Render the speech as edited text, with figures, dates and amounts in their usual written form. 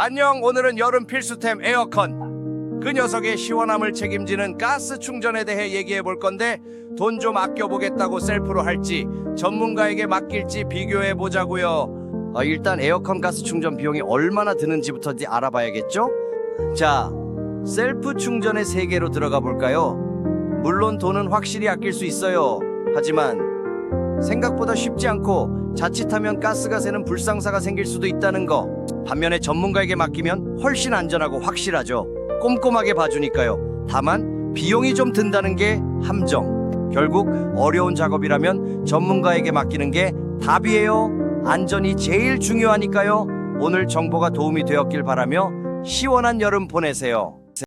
안녕. 오늘은 여름 필수템 에어컨, 그 녀석의 시원함을 책임지는 가스 충전에 대해 얘기해 볼 건데, 돈 좀 아껴보겠다고 셀프로 할지 전문가에게 맡길지 비교해 보자고요. 일단 에어컨 가스 충전 비용이 얼마나 드는지부터 알아봐야겠죠? 자, 셀프 충전의 세계로 들어가 볼까요? 물론 돈은 확실히 아낄 수 있어요. 하지만 생각보다 쉽지 않고 자칫하면 가스가 새는 불상사가 생길 수도 있다는 거. 반면에 전문가에게 맡기면 훨씬 안전하고 확실하죠. 꼼꼼하게 봐주니까요. 다만 비용이 좀 든다는 게 함정. 결국 어려운 작업이라면 전문가에게 맡기는 게 답이에요. 안전이 제일 중요하니까요. 오늘 정보가 도움이 되었길 바라며 시원한 여름 보내세요.